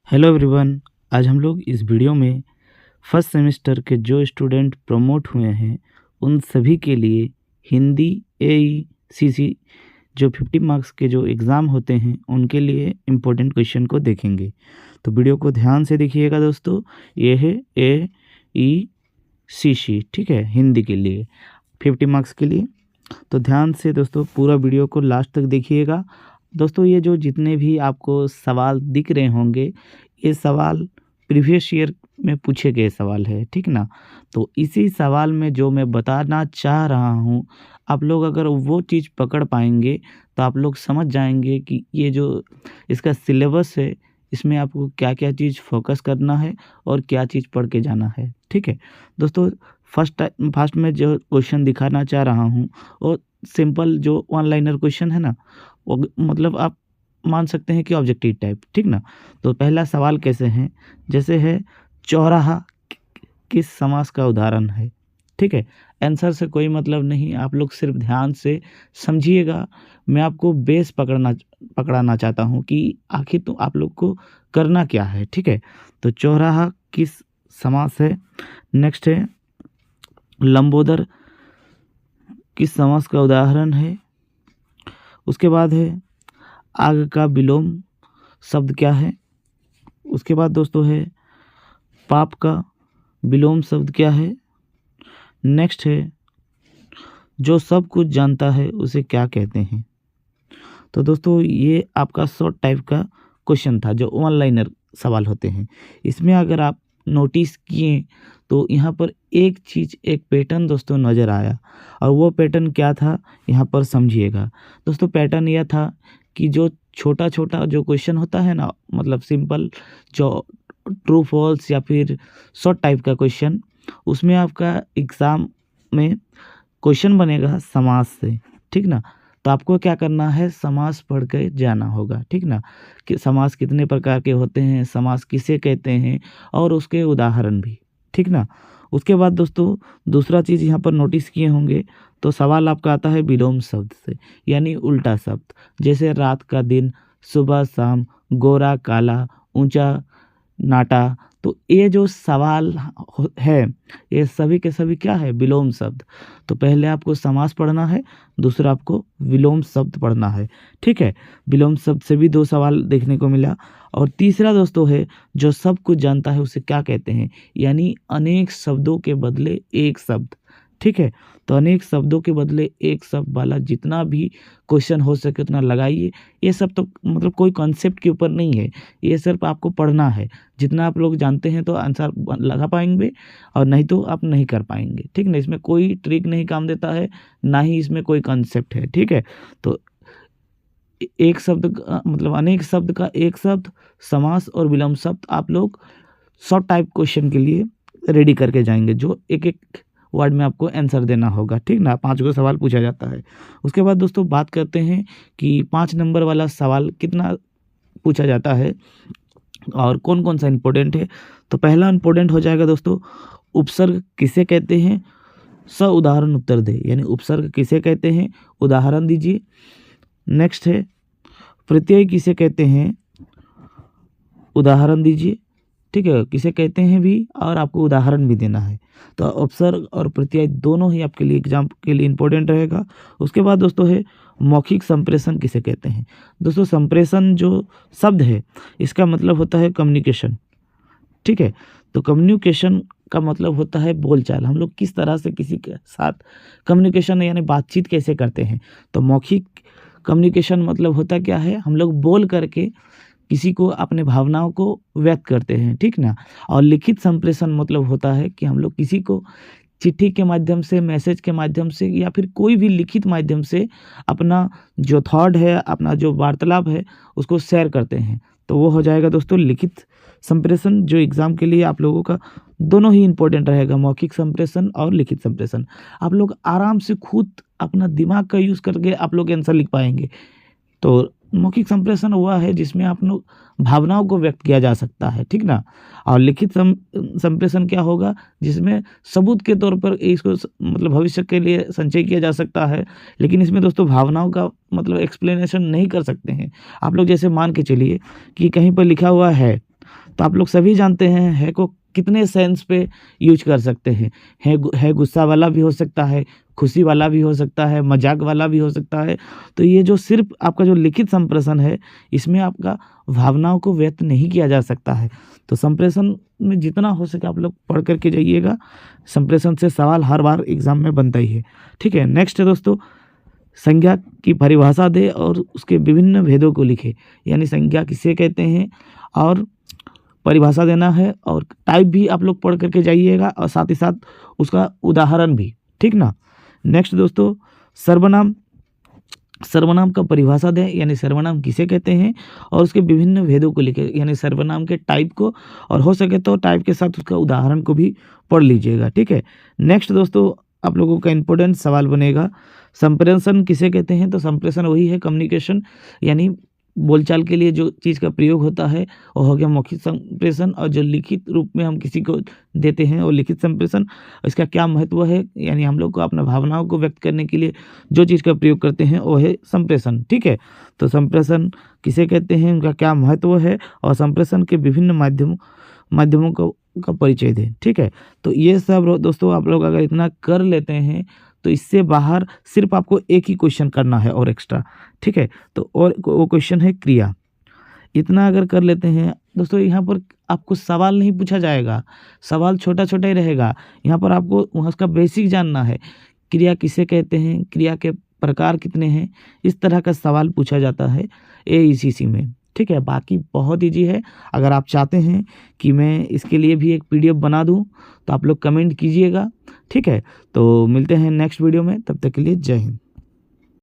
Hello everyone. आज हम लोग इस वीडियो में फर्स्ट सेमेस्टर के जो स्टूडेंट प्रमोट हुए हैं उन सभी के लिए हिंदी AECC जो 50 मार्क्स के जो एग्ज़ाम होते हैं उनके लिए इम्पोर्टेंट क्वेश्चन को देखेंगे। तो वीडियो को ध्यान से देखिएगा दोस्तों। ये है AECC, ठीक है, हिंदी के लिए 50 मार्क्स के लिए। तो ध्यान से दोस्तों पूरा वीडियो को लास्ट तक देखिएगा। दोस्तों ये जो जितने भी आपको सवाल दिख रहे होंगे ये सवाल प्रीवियस ईयर में पूछे गए सवाल है, ठीक ना। तो इसी सवाल में जो मैं बताना चाह रहा हूँ, आप लोग अगर वो चीज़ पकड़ पाएंगे तो आप लोग समझ जाएंगे कि ये जो इसका सिलेबस है इसमें आपको क्या क्या चीज़ फोकस करना है और क्या चीज़ पढ़ के जाना है, ठीक है दोस्तों। फर्स्ट में जो क्वेश्चन दिखाना चाह रहा हूँ और सिंपल जो वन लाइनर क्वेश्चन है ना, वो मतलब आप मान सकते हैं कि ऑब्जेक्टिव टाइप, ठीक ना। तो पहला सवाल कैसे है, जैसे है चौराहा किस समास का उदाहरण है, ठीक है। आंसर से कोई मतलब नहीं, आप लोग सिर्फ ध्यान से समझिएगा। मैं आपको बेस पकड़ाना चाहता हूँ कि आखिर तो आप लोग को करना क्या है, ठीक है। तो चौराहा किस समास है। नेक्स्ट है लंबोदर किस समास का उदाहरण है। उसके बाद है आग का विलोम शब्द क्या है। उसके बाद दोस्तों है पाप का विलोम शब्द क्या है। नेक्स्ट है जो सब कुछ जानता है उसे क्या कहते हैं। तो दोस्तों ये आपका शॉर्ट टाइप का क्वेश्चन था जो वन लाइनर सवाल होते हैं। इसमें अगर आप नोटिस किए तो यहाँ पर एक चीज़, एक पैटर्न दोस्तों नज़र आया, और वो पैटर्न क्या था यहाँ पर समझिएगा दोस्तों। पैटर्न यह था कि जो छोटा छोटा जो क्वेश्चन होता है ना, मतलब सिंपल जो ट्रू फॉल्स या फिर शॉर्ट टाइप का क्वेश्चन, उसमें आपका एग्ज़ाम में क्वेश्चन बनेगा समास से, ठीक ना। तो आपको क्या करना है, समास पढ़ के जाना होगा, ठीक ना, कि समास कितने प्रकार के होते हैं, समास किसे कहते हैं और उसके उदाहरण भी, ठीक ना। उसके बाद दोस्तों दूसरा चीज़ यहाँ पर नोटिस किए होंगे तो सवाल आपका आता है विलोम शब्द से, यानी उल्टा शब्द, जैसे रात का दिन, सुबह शाम, गोरा काला, ऊंचा नाटा। तो ये जो सवाल है ये सभी के सभी क्या है, विलोम शब्द। तो पहले आपको समास पढ़ना है, दूसरा आपको विलोम शब्द पढ़ना है, ठीक है। विलोम शब्द से भी 2 सवाल देखने को मिला। और तीसरा दोस्तों है जो सब कुछ जानता है उसे क्या कहते हैं, यानी अनेक शब्दों के बदले एक शब्द, ठीक है। तो अनेक शब्दों के बदले एक शब्द वाला जितना भी क्वेश्चन हो सके उतना लगाइए। ये सब तो मतलब कोई कॉन्सेप्ट के ऊपर नहीं है, ये सिर्फ आपको पढ़ना है। जितना आप लोग जानते हैं तो आंसर लगा पाएंगे और नहीं तो आप नहीं कर पाएंगे, ठीक ना। इसमें कोई ट्रिक नहीं काम देता है, ना ही इसमें कोई कॉन्सेप्ट है, ठीक है। तो एक शब्द मतलब अनेक शब्द का एक शब्द, समास और विलोम शब्द आप लोग शॉर्ट टाइप क्वेश्चन के लिए रेडी करके जाएंगे, जो एक एक वर्ड में आपको आंसर देना होगा, ठीक ना। 5 को सवाल पूछा जाता है। उसके बाद दोस्तों बात करते हैं कि 5 नंबर वाला सवाल कितना पूछा जाता है और कौन कौन सा इंपॉर्टेंट है। तो पहला इंपॉर्टेंट हो जाएगा दोस्तों, उपसर्ग किसे कहते हैं, उदाहरण उत्तर दे, यानी उपसर्ग किसे कहते हैं, उदाहरण दीजिए। नेक्स्ट है प्रत्यय किसे कहते हैं, उदाहरण दीजिए, ठीक है, किसे कहते हैं भी और आपको उदाहरण भी देना है। तो उपसर्ग और प्रत्यय दोनों ही आपके लिए एग्जाम के लिए इंपॉर्टेंट रहेगा। उसके बाद दोस्तों है मौखिक संप्रेषण किसे कहते हैं। दोस्तों संप्रेषण जो शब्द है इसका मतलब होता है कम्युनिकेशन, ठीक है। तो कम्युनिकेशन का मतलब होता है बोलचाल, हम लोग किस तरह से किसी के साथ कम्युनिकेशन यानी बातचीत कैसे करते हैं। तो मौखिक कम्युनिकेशन मतलब होता क्या है, हम लोग बोल करके किसी को अपने भावनाओं को व्यक्त करते हैं, ठीक ना। और लिखित संप्रेषण मतलब होता है कि हम लोग किसी को चिट्ठी के माध्यम से, मैसेज के माध्यम से या फिर कोई भी लिखित माध्यम से अपना जो थॉट है, अपना जो वार्तालाप है उसको शेयर करते हैं। तो वो हो जाएगा दोस्तों लिखित संप्रेषण, जो एग्ज़ाम के लिए आप लोगों का दोनों ही इंपॉर्टेंट रहेगा, मौखिक संप्रेषण और लिखित संप्रेषण। आप लोग आराम से खुद अपना दिमाग का यूज़ करके आप लोग आंसर लिख पाएंगे। तो मौखिक संप्रेषण हुआ है जिसमें आप लोग भावनाओं को व्यक्त किया जा सकता है, ठीक ना। और लिखित संप्रेषण क्या होगा, जिसमें सबूत के तौर पर इसको मतलब भविष्य के लिए संचय किया जा सकता है, लेकिन इसमें दोस्तों भावनाओं का मतलब एक्सप्लेनेशन नहीं कर सकते हैं। आप लोग जैसे मान के चलिए कि कहीं पर लिखा हुआ है तो आप लोग सभी जानते हैं है को कितने सेंस पे यूज कर सकते हैं। है गुस्सा वाला भी हो सकता है, खुशी वाला भी हो सकता है, मजाक वाला भी हो सकता है। तो ये जो सिर्फ आपका जो लिखित संप्रेषण है, इसमें आपका भावनाओं को व्यक्त नहीं किया जा सकता है। तो संप्रेषण में जितना हो सके आप लोग पढ़ करके जाइएगा। संप्रेषण से सवाल हर बार एग्जाम में बनता ही है। ठीक है, नेक्स्ट है दोस्तों, संज्ञा की परिभाषा दे और उसके विभिन्न भेदों को लिखे। यानी संज्ञा किसे कहते हैं और परिभाषा देना है, और टाइप भी आप लोग पढ़ करके जाइएगा और साथ ही साथ उसका उदाहरण भी। ठीक ना। नेक्स्ट दोस्तों, सर्वनाम का परिभाषा दें, यानी सर्वनाम किसे कहते हैं और उसके विभिन्न भेदों को लिखे। यानी सर्वनाम के टाइप को, और हो सके तो टाइप के साथ उसका उदाहरण को भी पढ़ लीजिएगा। ठीक है। नेक्स्ट दोस्तों, आप लोगों का इंपॉर्टेंट सवाल बनेगा, संप्रेषण किसे कहते हैं। तो संप्रेषण वही है कम्युनिकेशन, यानी बोलचाल के लिए जो चीज़ का प्रयोग होता है वो हो गया मौखिक संप्रेषण, और जो लिखित रूप में हम किसी को देते हैं वो लिखित संप्रेषण। इसका क्या महत्व है, यानी हम लोग को अपना भावनाओं को व्यक्त करने के लिए जो चीज़ का प्रयोग करते हैं वो है संप्रेषण। ठीक है। तो संप्रेषण किसे कहते हैं, उनका क्या महत्व है, और संप्रेषण के विभिन्न माध्यमों का परिचय दें। ठीक है। तो ये सब दोस्तों आप लोग अगर इतना कर लेते हैं तो इससे बाहर सिर्फ आपको एक ही क्वेश्चन करना है और एक्स्ट्रा। ठीक है। तो और वो क्वेश्चन है क्रिया। इतना अगर कर लेते हैं दोस्तों, यहाँ पर आपको सवाल नहीं पूछा जाएगा, सवाल छोटा छोटा ही रहेगा। यहाँ पर आपको उसका बेसिक जानना है, क्रिया किसे कहते हैं, क्रिया के प्रकार कितने हैं, इस तरह का सवाल पूछा जाता है AECC में। ठीक है। बाकी बहुत ईजी है। अगर आप चाहते हैं कि मैं इसके लिए भी एक PDF बना दूं तो आप लोग कमेंट कीजिएगा। ठीक है। तो मिलते हैं नेक्स्ट वीडियो में, तब तक के लिए जय हिंद।